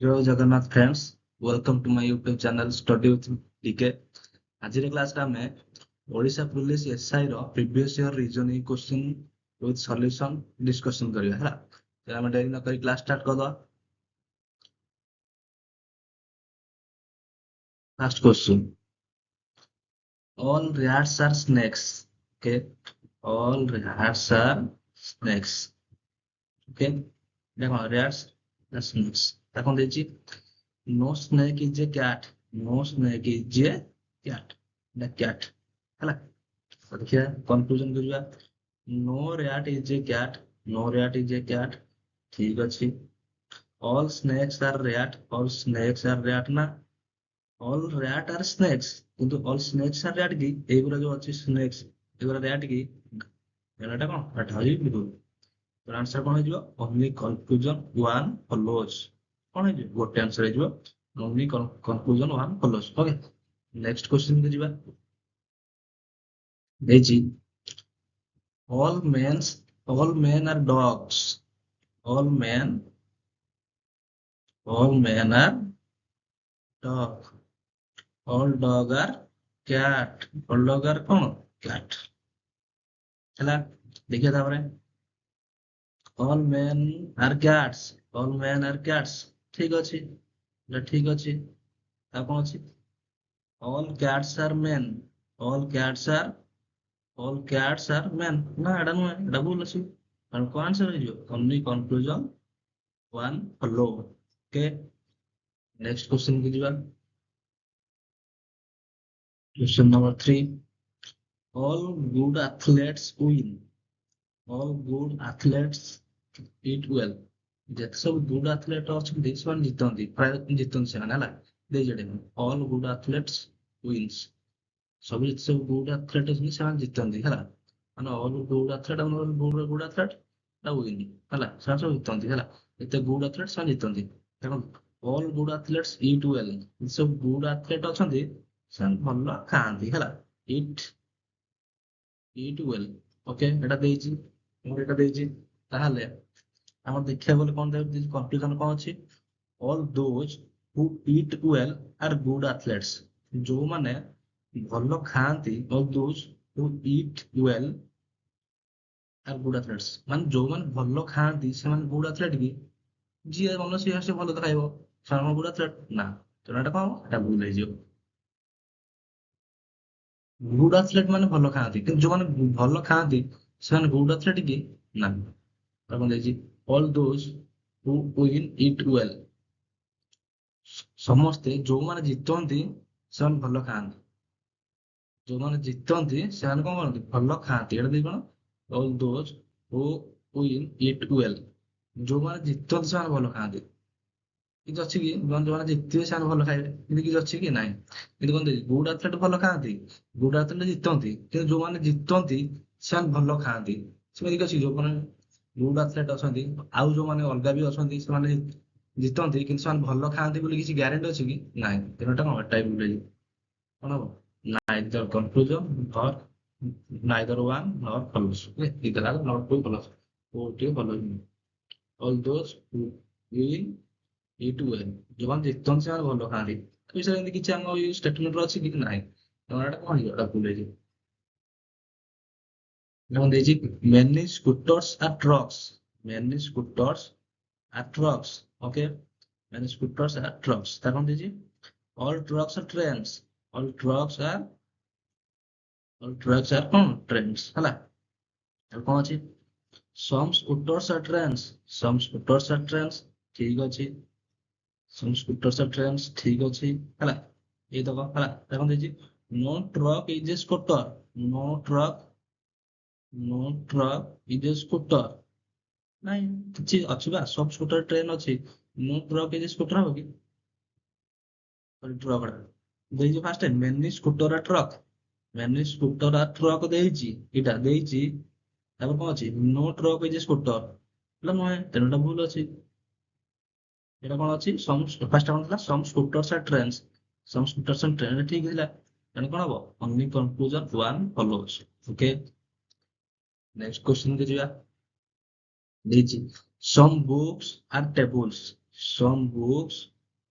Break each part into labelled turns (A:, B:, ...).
A: Jay Jagannath friends, welcome to my YouTube channel study with DK. ଆଜିର କ୍ଲାସରେ ଆମେ Odisha police SI ର previous year reasoning question with solution discussion କରିବା ହେଲା। ତ ଆମେ ଡେରି ନ କରି କ୍ଲାସ ଷ୍ଟାର୍ଟ କରିଦେବା। First question, all rats are snakes. Okay, all rats are snakes. Okay, ଦେଖ rats are snakes। ତା କଣ ଦେଇଛି? No snake is a cat. No snake is a cat. The cat ହେଲା। ତ ଦେଖିବା କନକ୍ଲୁଜନ କରିବା। No rat is a cat. No rat is a cat। ଠିକ ଅଛି। All snakes are rat. All snakes are rat ନା। All rat are snakes। କିନ୍ତୁ all snakes are rat କି? ଏଇଗୁରା ଯୋଉ ଅଛି snakes ଏଗୁରା rat କି? ଏଗୁରାଟା କଣ? ଏଟା ହଉଛି ଭୁଲ। ତ ଆନ୍ସର କଣ ହେଇଯିବ? Only conclusion one follows। କଣ ହେଇଯିବ? ଗୋଟେ ଆନ୍ସର ହେଇଯିବ only conclusion one follows। Okay, next question କୁ ଯିବା। ଦେଇଛି all men are dogs। all men are dog। all dog are cat। all dog are କଣ? cat ହେଲା। ଦେଖିବା ତାପରେ all men are cats। all men are cats ଠିକ ଅଛି, ଏଟା ଠିକ ଅଛି। ଆଉ କଣ ଅଛି? all cats are men। all cats are men ନା, ଏଟା ନୁହେଁ, ଏଟା ଭୁଲ ଅଛି। କାରଣ କଣ ଆନ୍ସର ହେଇଯିବ? only conclusion one follow। Okay, next question କୁ ଯିବା। Question number 3, all good athletes win। all good athletes eat well। ଯେତେ ସବୁ ଗୁଡ୍ ଆଥଲେଟ୍ ଅଛନ୍ତି ସେମାନେ ଜିତନ୍ତି, ପ୍ରାୟ ଜିତନ୍ତି ସେମାନେ ହେଲା। ଦେଇଛନ୍ତି all good athletes wins। ସବୁ ଯେତେ ସବୁ ଗୁଡ୍ ଆଥଲେଟ୍ ଅଛନ୍ତି ସେମାନେ ଜିତନ୍ତି ହେଲା। ମାନେ all good athlete ଆମର ଗୁଡ୍ ଆଥଲେଟ୍ ଟା win ହେଲା, ସେମାନେ ସବୁ ଜିତନ୍ତି ହେଲା। ଏତେ ଗୁଡ୍ ଆଥଲେଟ୍ ସେମାନେ ଜିତନ୍ତି। ଦେଖନ୍ତୁ all good athletes eat well। ସବୁ ଗୁଡ୍ ଆଥଲେଟ୍ ଅଛନ୍ତି ସେମାନେ ଭଲ ଖାଆନ୍ତି ହେଲା। eat well। ଓକେ, ଏଟା ଦେଇଛି, ମୋର ଏଟା ଦେଇଛି। ତାହେଲେ ଆମର ଦେଖିବାକୁ ଗଲେ କଣ ଦେଇଛି? କନକ୍ଲୁଜନ କଣ ଅଛି? all those who eat well are good athletes। ଯୋଉମାନେ ଭଲ ଖାଆନ୍ତି, all those who eat well are good athletes। ମାନେ ଯୋଉମାନେ ଭଲ ଖାଆନ୍ତି ସେମାନେ good athlete କି? ଯିଏ ଭଲ ସିଏ ଭଲ ତ ଖାଇବ, ସେମାନେ ଗୁଡ୍ ଆଥଲେଟ୍ ନା। ତେଣୁ ଏଟା କଣ? ଏଟା ଭୁଲ ହେଇଯିବ। ଗୁଡ୍ ଆଥଲେଟ୍ ମାନେ ଭଲ ଖାଆନ୍ତି, କିନ୍ତୁ ଯୋଉମାନେ ଭଲ ଖାଆନ୍ତି ସେମାନେ ଗୁଡ୍ ଆଥଲେଟ୍ କି? ନା। ତାର କଣ ଦେଇଛି? all those who win eat well। ସମସ୍ତେ ଯୋଉମାନେ ଜିତନ୍ତି ସେମାନେ ଭଲ ଖାଆନ୍ତି। ଯୋଉମାନେ ଜିତନ୍ତି ସେମାନେ କଣ କରନ୍ତି? ଭଲ ଖାଆନ୍ତି। ଏଟା ଦେଇ କଣ? all those who win eat well। ଯୋଉମାନେ ଜିତନ୍ତି ସେମାନେ ଭଲ ଖାଆନ୍ତି। କିଛି ଅଛି କି? ଯୋଉମାନେ ଜିତିବେ ସେମାନେ ଭଲ ଖାଇବେ, କିନ୍ତୁ କିଛି ଅଛି କି? ନାହିଁ। କିନ୍ତୁ କଣ ଦେଇଛି? ଗୁଡ୍ ଆଥଲେଟ୍ ଭଲ ଖାଆନ୍ତି, ଗୁଡ୍ ଆଥଲେଟ୍ ଜିତନ୍ତି, କିନ୍ତୁ ଯୋଉମାନେ ଜିତନ୍ତି ସେମାନେ ଭଲ ଖାଆନ୍ତି। ସେମିତି କିଛି ଯୋଉମାନେ ଗୁଡ୍ ଆଥଲେଟ୍ ଅଛନ୍ତି ଆଉ ଯୋଉମାନେ ଅଲଗା ବି ଅଛନ୍ତି ସେମାନେ ଜିତନ୍ତି କିନ୍ତୁ ସେମାନେ ଭଲ ଖାଆନ୍ତି ବୋଲି କିଛି ଗ୍ୟାରେଣ୍ଟି ଅଛି କି? ନାହିଁ। ତେଣୁ ଏଟା କଣ? ଏଟା ବି ଭୁଲ ହେଇଯିବ। କଣ ହବ? neither conclusion nor neither one nor follows। either are not two follows। କୋଉଠି follows ନୁହେଁ। all those who will eat well। ଯୋଉମାନେ ଜିତନ୍ତି ସେମାନେ ଭଲ ଖାଆନ୍ତି। ଏ ବିଷୟରେ ଏମିତି କିଛି ଆମ ଏଇ ଷ୍ଟେଟମେଣ୍ଟରେ ଅଛି କି? ନାହିଁ। ତେଣୁ ଏଟା କଣ ହେଇଯିବ? ଏଟା ଭୁଲ ହେଇଯିବ। ଯେମন ଦେଇଛି many scooters are trucks। many scooters are trucks। okay, many scooters are trucks। ତା କଣ ଦେଇଛି? all trucks are trains। all trucks are କଣ? trains ହେଲା। ଆଉ କଣ ଅଛି? some scooters are trains। some scooters are trains ଠିକ ଅଛି। some scooters are trains ଠିକ ଅଛି ହେଲା। ଏଇ ତକ ହେଲା। ତା କଣ ଦେଇଛି? no truck is a scooter। no truck is a scooter। ନାଇଁ, କିଛି ଅଛି ବା? ସବୁ ସ୍କୁଟର ଟ୍ରେନ ଅଛି, no truck is a scooter ହବ କି? ଟ୍ରକ୍ ଟା ଦେଇଛି first many scooter are truck। many scooter are truck ଦେଇଛି, ଏଇଟା ଦେଇଛି। ତାପରେ କଣ ଅଛି? no truck is a scooter। ଏଟା ନୁହେଁ, ତେଣୁ ଏଟା ଭୁଲ ଅଛି। ଏଟା କଣ ଅଛି? ଫାଷ୍ଟ କଣ ଥିଲା? some scooters are trains। some scooters are train ଠିକ ଥିଲା। ତେଣୁ କଣ ହବ? only conclusion one follows। Okay, next question କୁ ଯିବା। ଦେଇଛି some books are tables। some books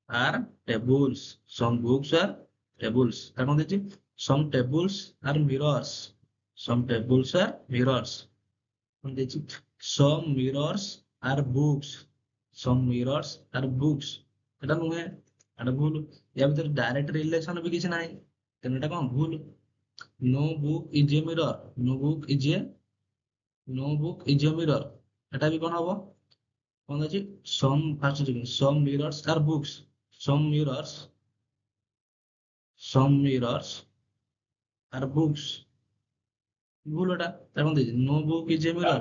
A: are tables, some books are tables, তার মধ্যে যে some tables are mirrors, some tables are mirrors, দেখছি some mirrors are books, some mirrors are books, এটা নুহে, এটা ভুল। ୟା ଭିତରେ ଡାଇରେକ୍ଟ ରିଲେସନ ବି କିଛି ନାହିଁ, ତେଣୁ ଏଟା କଣ ଭୁଲ। no book is a mirror, no book is a, no book is a mirror, এটা ବି କଣ ହବ, କଣ ଅଛି some ଫାର୍ଷ୍ଟ ଅଛି some mirrors are books, some mirrors, some mirrors are books, ভুল এটা। তার মধ্যে no book is a mirror,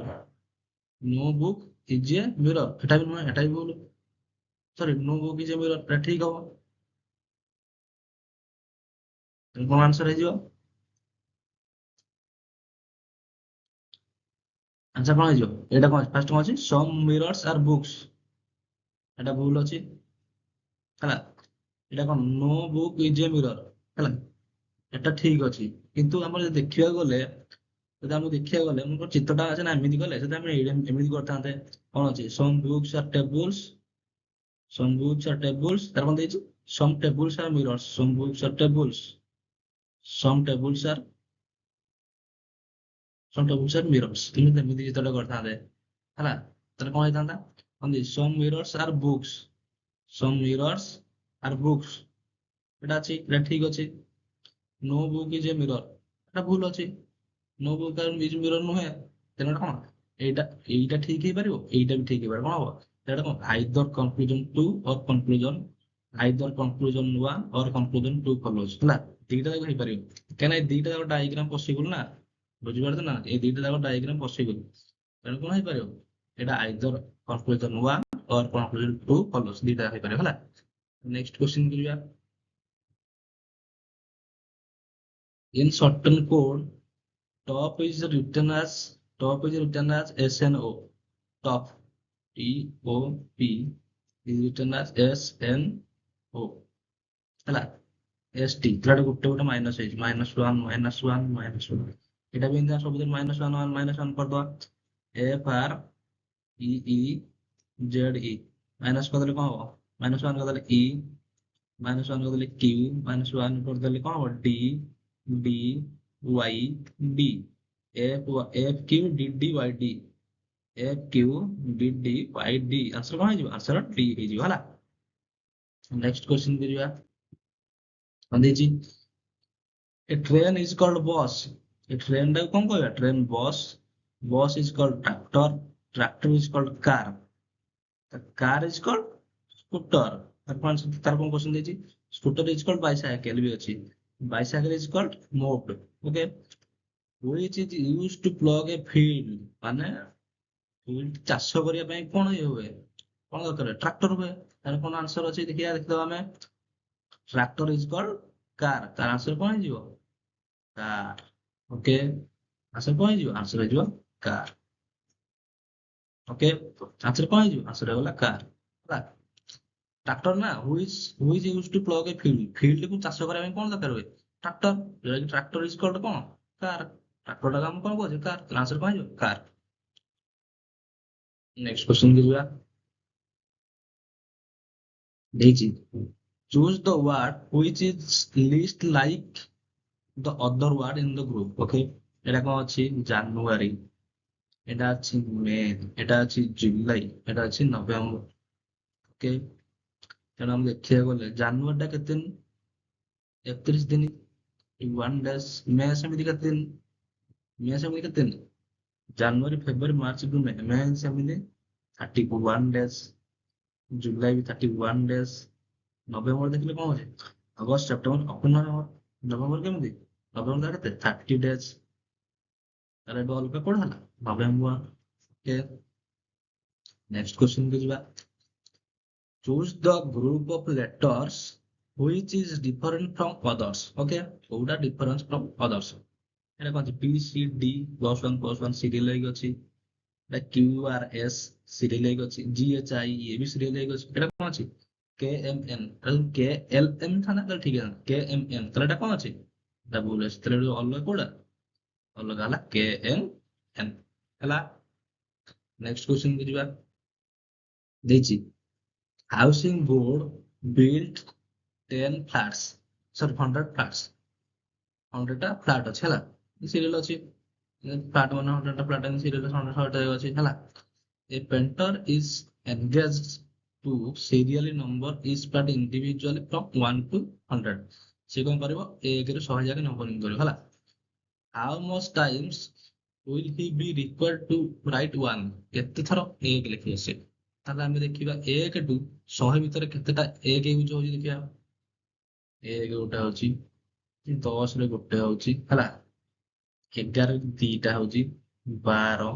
A: no book is a mirror, এটা ବି নয়, এটা ବି ভুল। Sorry no book is a mirror, এটা ঠিক হବ। ତେଣୁ କଣ ଆନ୍ସର ହେଇଯିବ, ଆନ୍ସର କଣ ହେଇଯିବ, ଏଇଟା କଣ ଫାର୍ଷ୍ଟ କଣ ଅଛି some mirrors are books, এটা ଭୁଲ ଅଛି ହେଲା। ଏଇଟା କଣ no book is a mirror ହେଲା, এটা ଠିକ ଅଛି। କିନ୍ତୁ ଆମର ଯଦି ଦେଖିବାକୁ ଗଲେ, ଯଦି ଆମକୁ ଦେଖିବାକୁ ଗଲେ ଆମର ଚିତ୍ରଟା ଅଛି ନା ଏମିତି କଲେ, ଯଦି ଆମେ ଏମିତି କରିଥାନ୍ତେ, କଣ ଅଛି some books are tables, some books are tables, ତାର କଣ ଦେଇଛି some tables are mirrors, some books are tables, some tables are, some tables are mirrors, ଏମିତି ଏମିତି ଚିତ୍ରଟା କରିଥାନ୍ତେ ହେଲା, ତାହେଲେ କଣ ହେଇଥାନ୍ତା, କଣ ଦେଇଛି some mirrors are books, some mirrors are books, এটা ଅଛି, এটা ଠିକ ଅଛି। no book is a mirror, এটা ଭୁଲ ଅଛି, no book is mirror ନୁହେଁ, ତେଣୁ ଏଟା କଣ, ଏଇଟା ଏଇଟା ଠିକ ହେଇପାରିବ, ଏଇଟା ବି ଠିକ ହେଇପାରିବ, କଣ ହବ ଏଇଟା କଣ either conclusion 2 or conclusion, either conclusion 1 or conclusion 2 follows ହେଲା, ଦିଟା ଯାକ ହେଇପାରିବ, କାହିଁକିନା ଏ ଦିଟା ଯାକ ଡାଇଗ୍ରାମ ପସିବଲ ନା, ବୁଝିପାରୁଛ ନା, ଏ ଦିଟା ଯାକ ଡାଇଗ୍ରାମ ପସିବଲ, ତେଣୁ କଣ ହେଇପାରିବ, ଏଇଟା either conclusion 1 or conclusion 2 follows, ଦିଟା ହେଇପାରିବ ହେଲା। ନେକ୍ସଟ କ୍ୱେଶ୍ଚିନ୍ କରିବା, in certain code top is written as, top is written as SNO, top, TOP is written as SNO ହେଲା, ST ତାହେଲେ ଗୋଟେ ଗୋଟେ ମାଇନସ ହେଇଛି, -1 -1 -1, ଏଟା ବି ଏମିତି ସବୁଥିରେ -1 1 -1 କରିଦବା, FREE ମାଇନସ କରିଦେଲେ କଣ ହବ, -1 କରିଦେଲେ E, -1 କରିଦେଲେ Q, -1 କରିଦେଲେ କଣ ହବ D, D Y D, F Q D D Y D, F Q D D Y D, answer କଣ ହେଇଯିବ, ଆନ୍ସର D ହେଇଯିବ ହେଲା। ନେକ୍ସଟ କ୍ୱେଶ୍ଚିନ୍ କରିବା, କଣ ଦେଇଛି a train is called bus, A train ଟାକୁ କଣ କହିବା, train bus, bus is called tractor, tractor is called car, car is called scooter, ତାର କଣ କ୍ୱେଶ୍ଚିନ୍ ଦେଇଛି, scooter is called bicycle ବି ଅଛି, bicycle is called moped, okay, which is used to plug a field, ମାନେ field ଚାଷ କରିବା ପାଇଁ କଣ ଇଏ ହୁଏ, କଣ ଦରକାର, ଟ୍ରାକ୍ଟର ହୁଏ, ତାର କଣ ଆନ୍ସର ଅଛି ଦେଖିବା, ଦେଖିଦବା ଆମେ, ଟ୍ରାକ୍ଟର ଇଜ କଲ୍ଡ କାର, ତାର ଆନ୍ସର କଣ ହେଇଯିବ, କାର, ଓକେ, ଆନ୍ସର କଣ ହେଇଯିବ, ଆନ୍ସର ହେଇଯିବ କାର, ଓକେ, ଆନ୍ସର କଣ ହେଇଯିବ, ଆନ୍ସର ହେଇଗଲା କାର ହେଲା। ଟ୍ରାକ୍ଟର ନା, ହୁଇଜ ୟୁଜ ଟୁ ପ୍ଲଗ ଏ ଫିଲ୍ଡ, ଫିଲ୍ଡକୁ ଚାଷ କରିବା ପାଇଁ କଣ ଦରକାର ହୁଏ, ଟ୍ରାକ୍ଟର, ଯୋଉଟାକି ଟ୍ରାକ୍ଟର ଇଜ କଲ୍ଡ କଣ, କାର, ଟ୍ରାକ୍ଟରଟା ଆମେ କଣ କହୁଛେ କାର, ଆନ୍ସର କଣ ହେଇଯିବ କାର। ନେକ୍ସଟ କ୍ୱେଶ୍ଚନ ଯିବା, ଦେଇଛି choose the word which is least like the other word in the group, okay, এটা କଣ ଅଛି ଜାନୁଆରୀ, এটা ଅଛି ମେ, এটা ଅଛି ଜୁଲାଇ, এটা ଅଛି ନଭେମ୍ବର, ଓକେ, ତେଣୁ ଆମେ ଦେଖିବାକୁ ଗଲେ ଜାନୁଆରୀ ଟା କେତେ ଦିନ, 31 ଦିନ, 1 ଡେଜ୍, ମେ ସେମିତି କେତେ ଦିନ, ମେ ସେମିତି କେତେ ଦିନ, ଜାନୁଆରୀ ଫେବୃଆରୀ ମାର୍ଚ୍ଚ ଏପ୍ରିଲ ମେ, ମେ ସେମିତି 31 ଡେଜ୍, ଜୁଲାଇ ବି 31 ଡେଜ୍, ନଭେମ୍ବର ଦେଖିଲେ କଣ ହଉଛି August September October November, November କେମିତି, ନଭେମ୍ବର କେତେ 30 ଡେଜ୍, ତାହେଲେ ଏବେ ଅଲଗା କୋଉଟା ହେଲା ନଭେମ୍ବର, ଓକେ। ନେକ୍ସଟ କ୍ୱେଶ୍ଚନ କୁ ଯିବା, choose the group of letters which is different from others, okay, କୋଉଟା difference from others, ଏଟା କଣ ଅଛି B C D +1 ସିରିଏଲ ହେଇକି ଅଛି, ଏଟା Q R S ସିରିଏଲ ହେଇକି ଅଛି, G H I E B serial ହେଇକି ଅଛି, ଏଟା କଣ ଅଛି K M N, K L M ଥାନ୍ତା ତାହେଲେ ଠିକ ଅଛି, K M N ତାହେଲେ ଏଟା କଣ ଅଛି, ଏଟା ଭୁଲ ଅଛି, ତାହେଲେ ଅଲଗା କୋଉଟା, ଅଲଗା ହେଲା K M N ହେଲା। ନେକ୍ସଟ କ୍ୱେଶ୍ଚନ କୁ ଯିବା, ଦେଇଛି ହାଉସିଂ ବୋର୍ଡ ବିଲ୍ଡ 10 flats, ସରି 100 flats, 100ଟା ଫ୍ଲାଟ୍ ଅଛି ହେଲା। ସିରିଏଲ ଅଛି ଫ୍ଲାଟ୍ ମାନେ 100ଟା ଫ୍ଲାଟ୍ ସିରିଏଲ 100ଟା ଅଛି ହେଲା। A painter is engaged to serially number each part individually from 1 to 100। ସେ କଣ କରିବ 1ରୁ 100 ଯାକେ ନମ୍ବରିଂ କରିବ ହେଲା। How much times will he be required to write 1? କେତେ ଥର 1 ଲେଖିବ ସେ? ତାହେଲେ ଆମେ ଦେଖିବା 1 ଠୁ 100 ଭିତରେ କେତେଟା 1 ୟୁଜ ହଉଛି ଦେଖିବା। 1 ଗୋଟେ ହଉଛି, 10ରେ ଗୋଟେ ହଉଛି ହେଲା, 11ରେ ଦିଟା ହଉଛି, 12,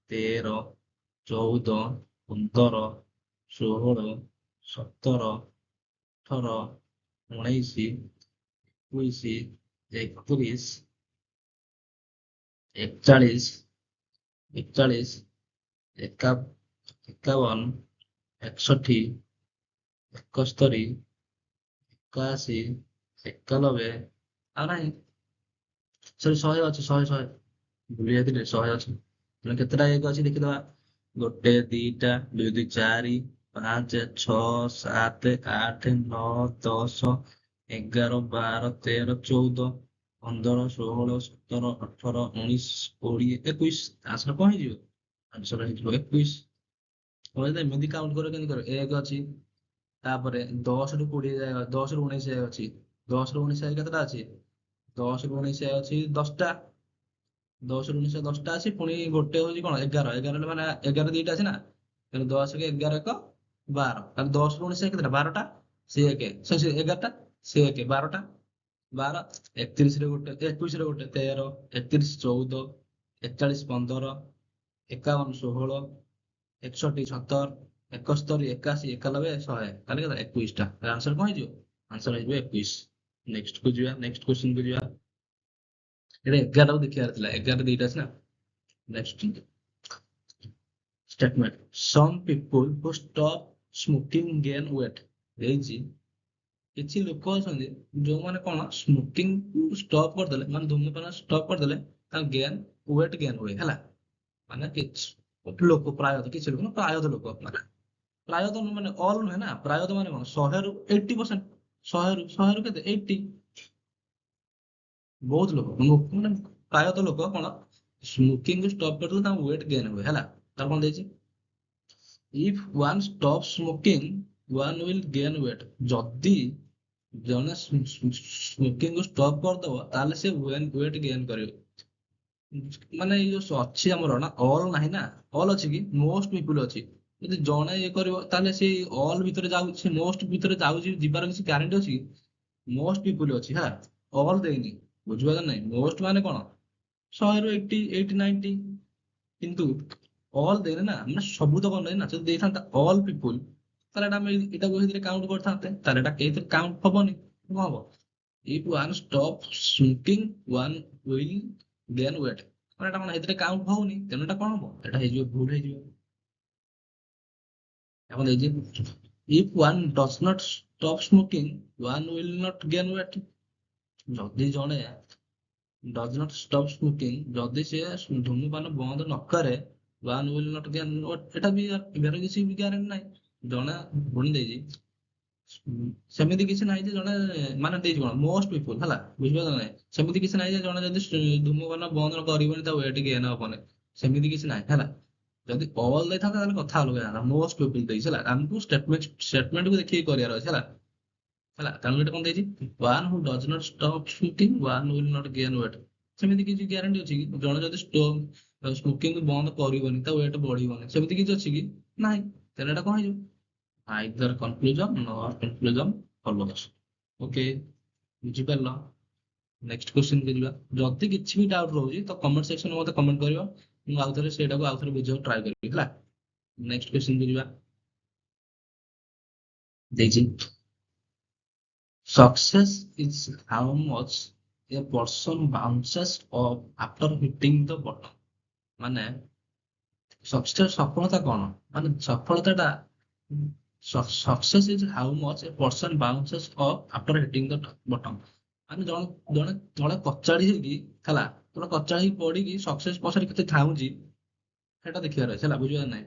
A: 13, 14, 15, 16, 17, 18, 19, 21, 31, 41, 41, 51, 61, 71, 81, 91, ଆଉ ନାହିଁ ସରି 100 ଅଛି, 100 ଭୁଲି ଯାଇଥିଲି 100 ଅଛି। ତେଣୁ କେତେଟା 1 ଅଛି ଦେଖିଦବା। 1, 2, 2, 2, 4, 5, 6, 7, 8, 9, 10, 11, 12, 13, 14, 15, 16, 17, 18, 19, 20, 21। ଆନ୍ସର କଣ ହେଇଯିବ? ଆନ୍ସର ହେଇଯିବ 21। ତମେ ଯଦି ଏମିତି କାଉଣ୍ଟ କରିବ କେମିତି କରିବ? 1 ଅଛି, ତାପରେ 10ରୁ 20 ଯାଏ, 10ରୁ 19 ଯାଏ ଅଛି, 10ରୁ 19 ଯାଏ କେତେଟା ଅଛି? 10ରୁ 19 ଯାଏ ଅଛି 10ଟା, 10ରୁ 19 ଯାଏ 10ଟା ଅଛି, ପୁଣି ଗୋଟେ ହଉଛି କଣ 11, 11 ମାନେ 11 ଦିଟା ଅଛି ନା, ତେଣୁ 10 କେ 11 ଏକ 12, ତାହେଲେ 10ରୁ 19 ଯାଏ କେତେଟା? 12ଟା, ସେ 1 ସେ 11ଟା, ସେ 1 12ଟା, 12, 31ରେ ଗୋଟେ, 21ରେ ଗୋଟେ, 13, 31, 14, 41, 15, 51, 16, 61, 17, 71, 81, 91, 100, ତାହେଲେ କେତେ? 21ଟା। ଆନ୍ସର କଣ ହେଇଯିବ? ଆନ୍ସର ହେଇଯିବ 21। ନେକ୍ସଟ କୁ ଯିବା, ନେକ୍ସଟ କ୍ୱେଶ୍ଚନ କୁ ଯିବା। ଏଟା 11ଟାକୁ ଦେଖିବାର ଥିଲା, 11 ଦିଟା ଅଛି ନା। Next statement, some people who stop smoking gain weight। ହେଇଛି କିଛି ଲୋକ ଅଛନ୍ତି ଯୋଉମାନେ କଣ ସ୍ମୋକିଂ ଷ୍ଟପ୍ କରିଦେଲେ, ମାନେ ଧୂମପାନ ଷ୍ଟପ୍ କରିଦେଲେ, ତାଙ୍କ ୱେଟ୍ ଗେନ୍ ହୁଏ ହେଲା। ମାନେ କିଛି ଲୋକ, ପ୍ରାୟତଃ କିଛି ଲୋକ ନା ପ୍ରାୟତଃ ଲୋକ, ମାନେ ପ୍ରାୟତଃ ମାନେ ଅଲ୍ ନୁହେଁ ନା, ପ୍ରାୟତଃ ମାନେ କଣ 100ରୁ 80%, 100ରୁ କେତେ 80, ବହୁତ ଲୋକ ମାନେ ପ୍ରାୟତଃ ଲୋକ କଣ ସ୍ମୋକିଂ ଷ୍ଟପ୍ କରିଦେଲେ ତାଙ୍କ ୱେଟ୍ ଗେନ୍ ହୁଏ ହେଲା। ତାର କଣ ଦେଇଛି? If one stops smoking, one will gain weight। ଯଦି ଜଣେ ସ୍ମୋକିଂ କୁ ଷ୍ଟପ୍ କରିଦବ ତାହେଲେ ସେ ୱେଟ୍ ଗେନ୍ କରିବ। ମାନେ ଏଇ ଯୋଉ ଅଛି ଆମର ନା, ଅଲ୍ ନାହିଁ ନା, ଅଲ୍ ଅଛି କି ମୋଷ୍ଟ ପିପୁଲ ଅଛି। ଯଦି ଜଣେ ଇଏ କରିବ ତାହେଲେ ସେ ଅଲ୍ ଭିତରେ ଯାଉଛି, ସେ ମୋଷ୍ଟ ଭିତରେ ଯାଉଛି, ଯିବାର କିଛି ଗ୍ୟାରେଣ୍ଟି ଅଛି କି? ମୋଷ୍ଟ ପିପୁଲ ଅଛି ହେଲା, ଅଲ୍ ଦେଇନି, ବୁଝିପାରିଲ ନାଇଁ? ମୋଷ୍ଟ ମାନେ କଣ 100ରୁ 80, 80, 90, କିନ୍ତୁ ଅଲ୍ ଦେଇନି ନା, ମାନେ ସବୁ ତକ ନାହିଁ ନା। ଯଦି ଦେଇଥାନ୍ତା ଅଲ୍ ପିପୁଲ, ତାହେଲେ ଏଟା ଆମେ ଏଟାକୁ ଏଥିରେ କାଉଣ୍ଟ କରିଥାନ୍ତେ, ତାହେଲେ ଏଟା ଏଥିରେ କାଉଣ୍ଟ ହବନି। କଣ ହବ? If one stop smoking, one will gain weight। ମାନେ ଏଟା କଣ ଏଥିରେ କାଉଣ୍ଟ ହଉନି, ତେଣୁ ଏଟା କଣ ହବ? ଏଟା ହେଇଯିବ, ଭୁଲ ହେଇଯିବ। এখন এই যে if one does not stop smoking, one will not gain weight। ଯଦି ଜଣେ does not stop smoking, ଯଦି ସେ ଧୂମପାନ ବନ୍ଦ ନ କରେ, one will not gain weight, ଏଟା ବି ଏହାର କିଛି ବି ଗ୍ୟାରେଣ୍ଟି ନାହିଁ। ଜଣେ ପୁଣି ଦେଇଛି ସେମିତି କିଛି ନାହିଁ ଯେ ଜଣେ ମାନେ ଦେଇଛି କଣ ମୋଷ୍ଟ ପିପୁଲ ହେଲା, ବୁଝିପାରିଲ ନା ନାଇଁ? ସେମିତି କିଛି ନାହିଁ ଯେ ଜଣେ ଯଦି ଧୂମପାନ ବନ୍ଦ କରିବନି ତା ୱେଟ୍ ଗେନ୍ ହବନି, ସେମିତି କିଛି ନାହିଁ ହେଲା। ଯଦି ଅଲ୍ ଦେଇଥାନ୍ତା ତାହେଲେ କଥା ଅଲଗା ହେଇଥାନ୍ତା, ମୋଷ୍ଟ ପିପୁଲ ଦେଇଛି ହେଲା। ଆମକୁ ଷ୍ଟେଟମେଣ୍ଟକୁ ଦେଖିକି କରିବାର ଅଛି ହେଲା। ହେଲା, ତେଣୁ ଏଠି କଣ ଦେଇଛି? One who does not stop smoking, one will not gain weight. ସେମିତି କିଛି ଗ୍ୟାରେଣ୍ଟି ଅଛି କି ଜଣେ ଯଦି ସ୍ମୋକିଂ ବନ୍ଦ କରିବନି ତା ୱେଟ୍ ବଢିବନି, ସେମିତି କିଛି ଅଛି କି? ନାହିଁ। ତେଣୁ ଏଟା କଣ ହେଇଯିବ? ଆଇଦର କନକ୍ଲୁଜନ ନର କନକ୍ଲୁଜନ ଫଲୋଜ। ଓକେ, ବୁଝିପାରିଲ? ନେକ୍ସଟ କ୍ୱେଶ୍ଚନ କୁ ଯିବା। ଯଦି କିଛି ବି ଡାଉଟ ରହୁଛି ତ କମେଣ୍ଟ ସେକ୍ସନରେ ମତେ କମେଣ୍ଟ କରିବ, ମୁଁ ଆଉଥରେ ସେଇଟାକୁ ଆଉଥରେ ବୁଝିବାକୁ ଟ୍ରାଏ କରିବି ହେଲା। ନେକ୍ସଟ କ୍ୱେଶ୍ଚନ କୁ ଯିବା। ଦେଇଛି success is how much a person bounces off after hitting the bottom। ମାନେ ସଫଳତା କଣ? ମାନେ ସଫଳତାଟା success is how much a person bounces off after hitting the bottom। ମାନେ ଜଣେ ଜଣେ ଜଣେ କଚାଡି ହେଇକି ହେଲା, ଜଣେ କଚାଡି ହେଇକି ପଡିକି ସକ୍ସେସ୍ ପଛରେ କେତେ ଧାଉଁଛି ସେଟା ଦେଖିବାର ଅଛି ହେଲା, ବୁଝିବାର ନାହିଁ?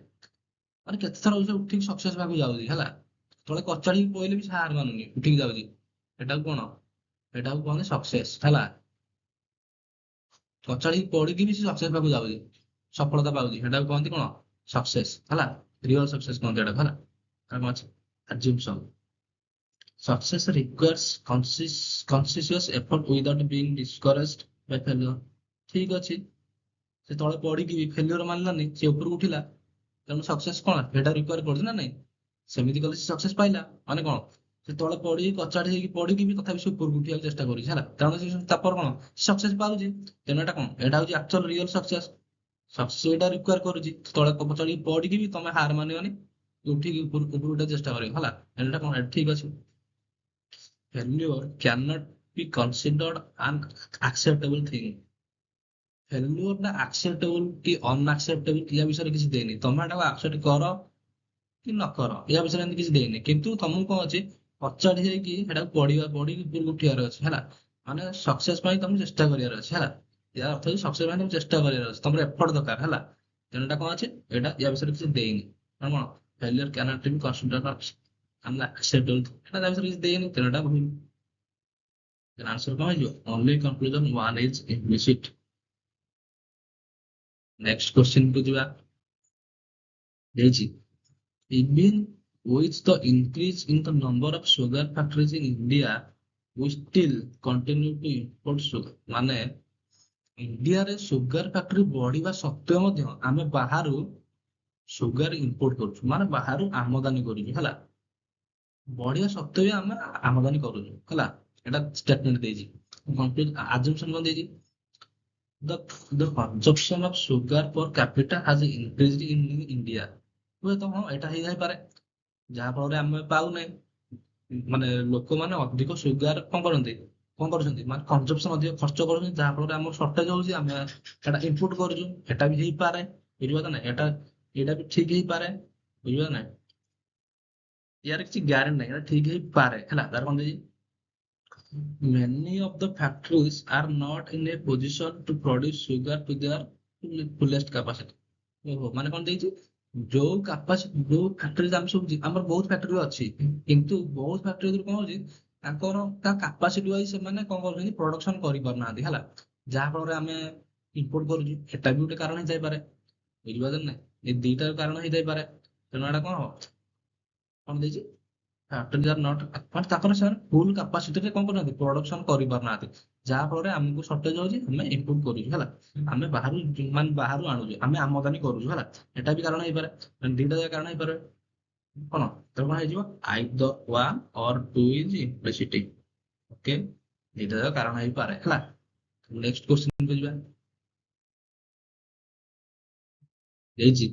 A: ମାନେ କେତେ ଥର ସେ ଉଠିକି ସକ୍ସେସ୍ ପାଖକୁ ଯାଉଛି ହେଲା। ତଳେ କଚାଡିକି ପଇଲେ ବି ସେ ହାର ମାନୁନି, ଉଠିକି ଯାଉଛି। ଏଟାକୁ କଣ, ଏଟାକୁ କୁହନ୍ତି ସକ୍ସେସ ହେଲା। କଚାଡିକି ପଡିକି ବି ସେ ସକ୍ସେସ ପାଖକୁ ଯାଉଛି, ସଫଳତା ପାଉଛି, ସେଟାକୁ କହନ୍ତି କଣ, ସକ୍ସେସ ହେଲା। ରିଅଲ ସକ୍ସେସ କହନ୍ତି ଏଟାକୁ ହେଲା। ଆଉ କଣ ଅଛି, assumption, success requires conscious effort without being discouraged by failure। ଠିକ ଅଛି, ସେ ତଳେ ପଡିକି ବି ଫେଲିଓର ମାନିଲାନି, ସେ ଉପରକୁ ଉଠିଲା, ତେଣୁ ସକ୍ସେସ କଣ ସେଟା ରିକ୍ୱାର କରୁଛି ନା ନାଇଁ। ସେମିତି କଲେ ସେ ସକ୍ସେସ ପାଇଲା। ମାନେ କଣ, ସେ ତଳେ ପଡି କଚାଡି ହେଇକି ପଡିକି ବି ତଥାପି ସେ ଉପରକୁ ଉଠିବାକୁ ଚେଷ୍ଟା କରୁଛି ହେଲା, କାରଣ ସେ ତାପରେ କଣ ସକ୍ସେସ ପାଉଛି। ତେଣୁ ଏଟା କଣ, ଏଟା ହଉଛି ଆକ୍ଚୁଆଲ ରିଅଲ ସକ୍ସେସ। ସକ୍ସେସ ଏଟା ରିକ୍ୱାର କରୁଛି ତଳେ କଚାଡିକି ପଡିକି ବି ତମେ ହାର ମାନିବନି, ଉଠିକି ଉପରକୁ ଉଠିବାକୁ ଚେଷ୍ଟା କରିବ ହେଲା। ଏଟା କଣ, ଏଟା ଠିକ ଅଛି। Failure cannot be considered an acceptable thing। Failure ଟା ଆକ୍ସେପ୍ଟେବଲ କି ଅନଆକ୍ସେପ୍ଟେବଲ ୟା ବିଷୟରେ କିଛି ଦେଇନି, ତମେ ଏଟାକୁ ଆକ୍ସେପ୍ଟ କର କି ନ କର, ୟା ବିଷୟରେ ଏମିତି କିଛି ଦେଇନି। କିନ୍ତୁ ତମକୁ କଣ ଅଛି, କଚାଡି ହେଇକି ସେଟାକୁ ପଡିକି ଉପରକୁ ଉଠିବାର ଅଛି ହେଲା। ମାନେ ସକ୍ସେସ ପାଇଁ ତମକୁ ଚେଷ୍ଟା କରିବାର ଅଛି ହେଲା। ୟା ଅର୍ଥ ହଉଛି ସକ୍ସେସ ପାଇଁ ତମକୁ ଚେଷ୍ଟା କରିବାର ଅଛି, ତମର ଏଫର୍ଟ ଦରକାର ହେଲା। ତେଣୁ ଏଟା କଣ ଅଛି, ଏଟା ୟା ବିଷୟରେ କିଛି ଦେଇନି। ମାନେ କଣ, ଫେଲିୟର କ୍ୟାନଟ ବି କନସିଡର ଅନଆକ୍ସେପ୍ଟେବଲ, ଏଟା ତା ବିଷୟରେ କିଛି ଦେଇନି, ତେଣୁ ଏଟା ଭୁଲ। ଆନ୍ସର କଣ ହେଇଯିବ, only conclusion one is implicit। Next question କୁ ଯିବା। ହେଇଛି, even with the increase in the number of sugar factories in India, we still continue to import sugar। ମାନେ ଇଣ୍ଡିଆରେ ସୁଗାର ଫ୍ୟାକ୍ଟ୍ରି ବଢିବା ସତ୍ତ୍ୱେ ମଧ୍ୟ ଆମେ ବାହାରୁ ସୁଗାର ଇମ୍ପୋର୍ଟ କରୁଛୁ, ମାନେ ବାହାରୁ ଆମଦାନୀ କରୁଛୁ ହେଲା। ବଢିବା ସତ୍ତ୍ୱେ ବି ଆମେ ଆମଦାନୀ କରୁଛୁ ହେଲା। ଏଟା ଷ୍ଟେଟମେଣ୍ଟ ଦେଇଛି। ଆଜମ୍ପସନ କଣ ଦେଇଛି, the the consumption of sugar per capita has increased in India। ହୁଏତ ହଁ ଏଟା ହେଇଯାଇପାରେ, ଯାହା ଫଳରେ ଆମେ ପାଉନେ, ମାନେ ଲୋକମାନେ ଅଧିକ ସୁଗାର କଣ କରନ୍ତି, କଣ କରୁଛନ୍ତି, ମାନେ କନଜମ୍ପସନ ଅଧିକ ଖର୍ଚ୍ଚ କରୁଛନ୍ତି, ଯାହା ଫଳରେ ଆମର ସର୍ଟେଜ ହଉଛି, ଆମେ ଏଟା ଇମ୍ପୋର୍ଟ କରୁଛୁ। ଏଟା ବି ହେଇପାରେ, ବୁଝିପାରୁଛ ନା, ଏଇଟା ବି ଠିକ ହେଇପାରେ, ବୁଝିପାରୁଛ ନା। ୟାର କିଛି ଗ୍ୟାରେଣ୍ଟି ନାହିଁ, ଏଟା ଠିକ ହେଇପାରେ ହେଲା। ତାର କଣ ଦେଇଛି, many of the factories are not in a position to produce sugar to their fullest capacity। ଓହୋ, ମାନେ କଣ ଦେଇଛି, ଯୋଉ କାପାସିଟି, ଯୋଉ ଫ୍ୟାକ୍ଟରି ଆମେ ସବୁ ଆମର ବହୁତ ଫ୍ୟାକ୍ଟରି ଅଛି, କିନ୍ତୁ ବହୁତ ଫ୍ୟାକ୍ଟରି ଭିତରୁ କଣ ହଉଛି, ତାଙ୍କର ତା କାପାସିଟି ୱାଇଜ ସେମାନେ କଣ କରୁଛନ୍ତି, ପ୍ରଡକ୍ସନ କରିପାରୁନାହାନ୍ତି ହେଲା। ଯାହା ଫଳରେ ଆମେ ଇମ୍ପୋର୍ଟ କରୁଛୁ, ଏଟା ବି ଗୋଟେ କାରଣ ହେଇଯାଇପାରେ, ବୁଝିପାରୁଛନ୍ତି ନା। ଏ ଦିଟା କାରଣ ହେଇଯାଇପାରେ। ତେଣୁ ଏଟା କଣ ହବ, କଣ ଦେଇଛି, ଫ୍ୟାକ୍ଟରି ଆର୍ ନଟ୍, ମାନେ ତାଙ୍କର ସେମାନେ ଫୁଲ କାପାସିଟିରେ କଣ କରୁନାହାନ୍ତି, ପ୍ରଡକ୍ସନ କରିପାରୁନାହାନ୍ତି, ଯାହା ଫଳରେ ଆମକୁ ସର୍ଟେଜ ହଉଛି, ଆମେ ଇମ୍ପୋର୍ଟ କରୁଛୁ ହେଲା। ଆମେ ବାହାରୁ ମାନେ ବାହାରୁ ଆଣୁଛୁ, ଆମେ ଆମଦାନୀ କରୁଛୁ ହେଲା। ଏଟା ବି କାରଣ ହେଇପାରେ, ମାନେ ଦିଟା ଯାକ କାରଣ ହେଇପାରେ। କଣ, ତେଣୁ କଣ ହେଇଯିବ, either one or two is implicitly. Okay, ଦିଟା ଯାକ କାରଣ ହେଇପାରେ ହେଲା। ନେକ୍ସଟ କ୍ୱେଶ୍ଚିନ୍ କୁ ଯିବା। ହେଇଛି,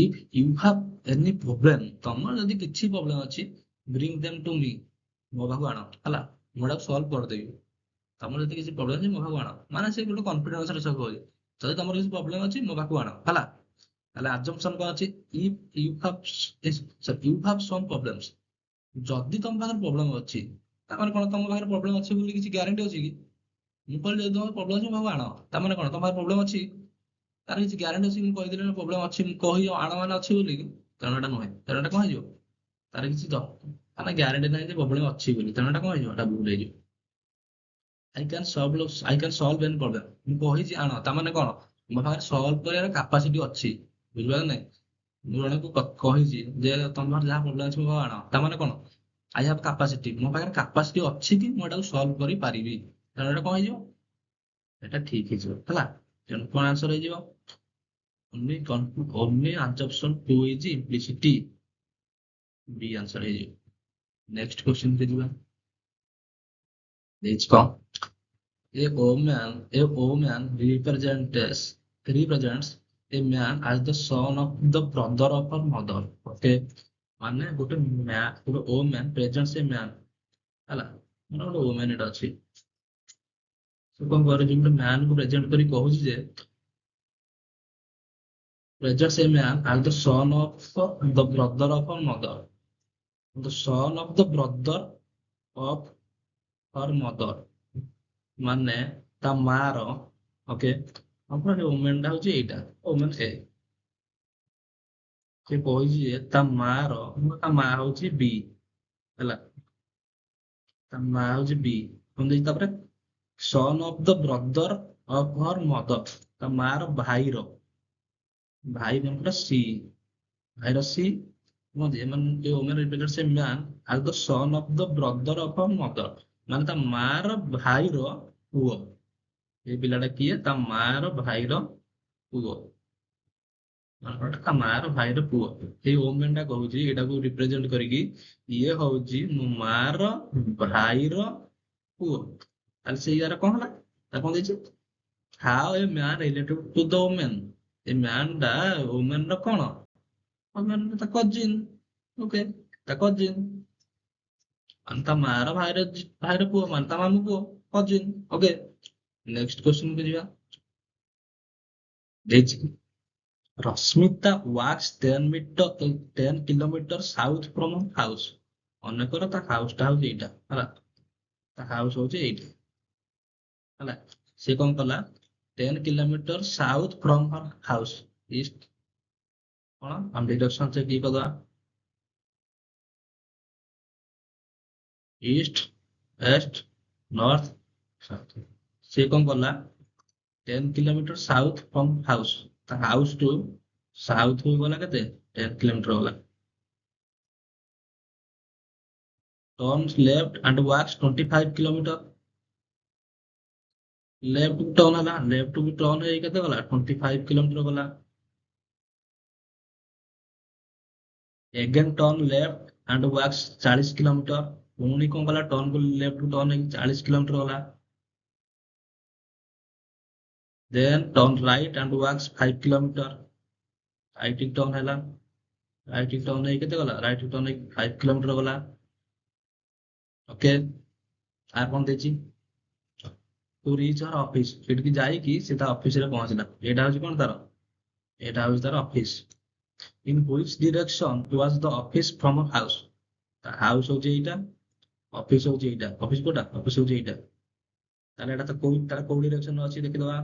A: if you have any problem, ତମର ଯଦି କିଛି ପ୍ରୋବ୍ଲେମ ଅଛି, ବ୍ରିଙ୍ଗ ଦେମ୍ ଟୁ ମି, ମୋ ପାଖକୁ ଆଣ ହେଲା, ମୁଁ ଏଟାକୁ ସଲ୍ଭ କରିଦେବି। ତମର ଯଦି କିଛି ପ୍ରୋବ୍ଲେମ ଅଛି ମୋ ପାଖକୁ ଆଣ, ମାନେ ସେ ଗୋଟେ କନଫିଡେନ୍ସ ରେ ସବୁ କହୁଛି, ଯଦି ତମର କିଛି ପ୍ରୋବ୍ଲେମ ଅଛି ମୋ ପାଖକୁ ଆଣ ହେଲା। ତାହେଲେ ଆଜମ୍ପସନ କଣ ଅଛି, if you have SUM problems, ଯଦି ତମ ପାଖରେ ପ୍ରୋବ୍ଲେମ ଅଛି, ତାମାନେ କଣ, ତମ ପାଖରେ ପ୍ରୋବ୍ଲେମ ଅଛି ବୋଲି କିଛି ଗ୍ୟାରେଣ୍ଟି ଅଛି କି। ମୁଁ କହିଲି ଯଦି ତମର ପ୍ରୋବ୍ଲେମ ଅଛି ମୋ ପାଖକୁ ଆଣ, ତାମାନେ କଣ, ତମ ପାଖରେ ପ୍ରୋବ୍ଲେମ ଅଛି, ତାର କିଛି ଗ୍ୟାରେଣ୍ଟି ଅଛି, ମୁଁ କହିଦେଲି ପ୍ରୋବ୍ଲେମ ଅଛି, ମୁଁ କହି ଆଣ ମାନେ ଅଛି ବୋଲି, ତେଣୁ ଏଟା ନୁହେଁ। ତେଣୁ ଏଟା କଣ ହେଇଯିବ, ତାର କିଛି ମାନେ ଗ୍ୟାରେଣ୍ଟି ନାହିଁ ଯେ ପ୍ରୋବ୍ଲେମ ଅଛି ବୋଲି, ତେଣୁ ଏଟା କଣ ହେଇଯିବ, ଏଟା ଭୁଲ ହେଇଯିବ। I can solve any problem, ମୁଁ କହିଛି ଆଣ, ତାମାନେ କଣ, ମୋ ପାଖରେ ସଲ୍ଭ କରିବାର କାପାସିଟି ଅଛି, ବୁଝିପାରିଲ ନାଇଁ। ମୁଁ ଜଣକୁ କହିଛି ଯେ ତମ ପାଖରେ ଯାହା ପ୍ରୋବ୍ଲେମ ଅଛି ମୋ ପାଖକୁ ଆଣ, ତାମାନେ କଣ, ଆଇ ହାଭ୍ କାପାସିଟି, ମୋ ପାଖରେ କାପାସିଟି ଅଛି କି ମୁଁ ଏଟାକୁ ସଲ୍ଭ କରିପାରିବି। ତେଣୁ ଏଟା କଣ ହେଇଯିବ, ଏଟା ଠିକ ହେଇଯିବ ହେଲା। ତେଣୁ କଣ ଆନ୍ସର ହେଇଯିବ, only answer option 2 is implicity, B answer ହେଇଯିବ। ନେକ୍ସଟ କ୍ୱେଶ୍ଚିନ୍ କୁ ଯିବା। ଦେଇଛି କଣ, a woman represents a man as the son of the brother of her mother। Okay, ମାନେ ଗୋଟେ woman presents a man ହେଲା, ମାନେ ଗୋଟେ woman ଏଟା ଅଛି, ସେ କଣ କରୁଛି, ଗୋଟେ ମ୍ୟାନ କୁ ପ୍ରେଜେଣ୍ଟ କରି କହୁଛି ଯେ presents a man as the son of the brother of her mother, the son of the brother of her mother, ମାନେ ତା ମାର, ଓକେ, ଆମର ଓମେନ ଟା ହଉଛି ଏଇଟା, ଓମେନ ଏ, ସେ କହିଛି ଯେ ତା ମା ହଉଛି ବି, ହେଲା। ତା ମା ହଉଛି ବି। କଣ ଦେଇଛି ତାପରେ? ସନ୍ of the brother of her ମଦର। ତା ମାର ଭାଇର, ଭାଇ ମାନଙ୍କର ସି, ଭାଇର ସି। ଏମାନେ ଯୋଉ ଓମେନ୍ ରିପ୍ରେଜେଣ୍ଟ ସେ ମ୍ୟାନ୍ ଆଜ ଦ ସନ୍ ଅଫ ଦ ବ୍ରଦର ଅଫ ମଦର, ମାନେ ତା ମାର ଭାଇର ପୁଅ। ଏଇ ପିଲାଟା କିଏ? ତା ମାର ଭାଇର ପୁଅ। ମନେକର ତା ମାର ଭାଇର ପୁଅ। ସେଇ ଓମେନ୍ ଟା କହୁଛି ଏଇଟାକୁ ରିପ୍ରେଜେଣ୍ଟ କରିକି, ଇଏ ହଉଛି ମୋ ମାର ଭାଇର ପୁଅ। ତାହେଲେ ସେଇ ଇଆର କଣ ହେଲା? ତା କଣ ଦେଇଛି? How a man relative to the woman. A man ଟା ଓମେନ୍ ର କଣ? ଓମେନ୍ ତା କଜିନ୍। ଓକେ, ତା କଜିନ୍। ମାନେ ତା ମାର ଭାଇର ପୁଅ ମାନେ ତା ମାମୁଁ ପୁଅ, କଜିନ୍। ଓକେ, ନେକ୍ସଟ କ୍ୱେଶ୍ଚନ କୁ ଯିବା। ଦେଇଛି Rashmita walks 10 kilometre south from house. ଅନେକର ତା ହାଉସ ଟା ହଉଛି ଏଇଟା ହେଲା, ତା ହାଉସ ହଉଛି ଏଇଟା ହେଲା। ସେ କଣ କଲା? 10 kilometre south from her house. East କଣ? ଆମେ ଡିରେକ୍ସନ ଚେକ୍ କରିଦବା। East, west, north, south. ସେ କଣ କଲା? 10 କିଲୋମିଟର ସାଉଥ ଫ୍ରମ ହାଉସ। ତା ହାଉସ ଟୁ ସାଉଥ କୁ ଗଲା କେତେ? 10 କିଲୋମିଟର ଗଲା। Turns left and walks 25 kilometre. Left କୁ ଟର୍ନ ହେଲା, ଲେଫ୍ଟ କୁ ଟର୍ନ ହେଇ କେତେ ଗଲା? 25 କିଲୋମିଟର ଗଲା। Again turn left and walks 40 kilometre. ପୁଣି କଣ କଲା? ଟର୍ନ କୁ ଲେଫ୍ଟ କୁ ଟର୍ନ ହେଇକି 40 କିଲୋମିଟର ଗଲା। Then turn right and walks 5 kilometre. Right କି ଟର୍ନ ହେଲା, ରାଇଟ୍ କି ଟର୍ନ ହେଇ କେତେ ଗଲା? ରାଇଟ୍ କି ଟର୍ନ ହେଇକି 5 କିଲୋମିଟର ଗଲା। ଓକେ, আর କଣ ଦେଇଛି? ଟୁ ରିଚ୍ ହର ଅଫିସ। ସେଠିକି ଯାଇକି ସେ ତା ଅଫିସରେ ପହଞ୍ଚିଲା। ଏଇଟା ହଉଛି କଣ ତାର? ଏଇଟା ହଉଛି ତାର office. In which direction was the office from house. ତା ହାଉସ ହଉଛି ଏଇଟା, ଅଫିସ ହଉଛି ଏଇଟା। ଅଫିସ କୋଉଟା? ଅଫିସ ହଉଛି ଏଇଟା। ତାହେଲେ ଏଇଟା ତ କୋଉ, ତାର କୋଉ ଡିରେକ୍ସନ ଅଛି ଦେଖିଦବା।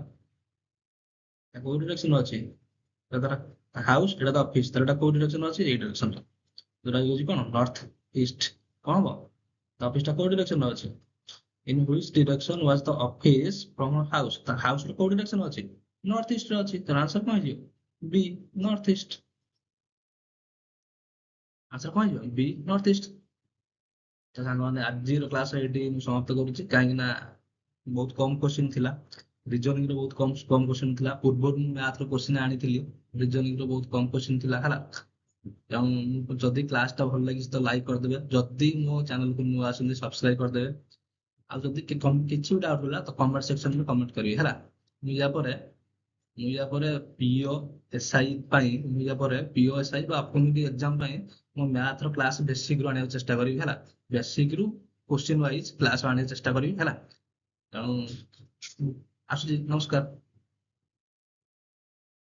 A: ତା କୋଉ ଡିରେକ୍ସନ ଅଛି? ତାର ହାଉସ, ଏଇଟା ତ ଅଫିସ, ତାର ଏଇଟା କୋଉ ଡିରେକ୍ସନ ଅଛି? ଏଇ ଡିରେକ୍ସନ। ଯୋଉଟା ହଉଛି କଣ? ନର୍ଥ ଇଷ୍ଟ। କଣ ହବ? ତା ଅଫିସ ଟା କୋଉ ଡିରେକ୍ସନ ଅଛି? In which direction was the office from her house? ତା ହାଉସ ର କୋଉ ଡିରେକ୍ସନ ଅଛି? ନର୍ଥ ଇଷ୍ଟ ରେ ଅଛି। ତାର ଆନ୍ସର କଣ ହେଇଯିବ? ବି, ନର୍ଥ ଇଷ୍ଟ। ଆନ୍ସର କଣ ହେଇଯିବ? ବି, ନର୍ଥ ଇଷ୍ଟ। ତ ସାଙ୍ଗମାନେ ଆଜିର କ୍ଲାସ ଏଇଠି ମୁଁ ସମାପ୍ତ କରୁଛି, କାହିଁକି ନା ବହୁତ କମ କୋଶ୍ଚିନ୍ ଥିଲା। ରିଜନିଂ ର ବହୁତ କମ କମ କୋଶ୍ଚିନ୍ ଥିଲା। ପୂର୍ବରୁ ମୁଁ ମ୍ୟାଥ ର କୋଶ୍ଚିନ୍ ଆଣିଥିଲି, ରିଜନିଂ ର ବହୁତ କମ କୋଶ୍ଚିନ୍ ଥିଲା ହେଲା। ଏବଂ ଯଦି କ୍ଲାସ ଟା ଭଲ ଲାଗିଛି ତ ଲାଇକ୍ କରିଦେବେ। ଯଦି ମୋ ଚ୍ୟାନେଲକୁ ନୂଆ ଆସନ୍ତି ସବସ୍କ୍ରାଇବ କରିଦେବେ। ଆଉ ଯଦି କିଛି ବି ଡାଉଟ୍ ହେଲା ତ କମେଣ୍ଟ ସେକ୍ସନରେ କମେଣ୍ଟ କରିବେ ହେଲା। ମୁଁ ୟା ପରେ ମୁଁ ୟା ପରେ ପିଓ ଏସ୍ଆଇ ପାଇଁ, ମୁଁ ୟା ପରେ ପିଓ ଏସ୍ଆଇ ବା ଅପକମିଂ ଏକ୍ଜାମ ପାଇଁ ମୋ ମ୍ୟାଥ ର କ୍ଲାସ ବେସିକ ରୁ ଆଣିବାକୁ ଚେଷ୍ଟା କରିବି ହେଲା। ବେସିକ ରୁ କ୍ୱେଶ୍ଚିନ୍ ୱାଇଜ କ୍ଲାସ ଆଣିବାକୁ ଚେଷ୍ଟା କରିବି ହେଲା। ତେଣୁ ଆସୁଛି, ନମସ୍କାର।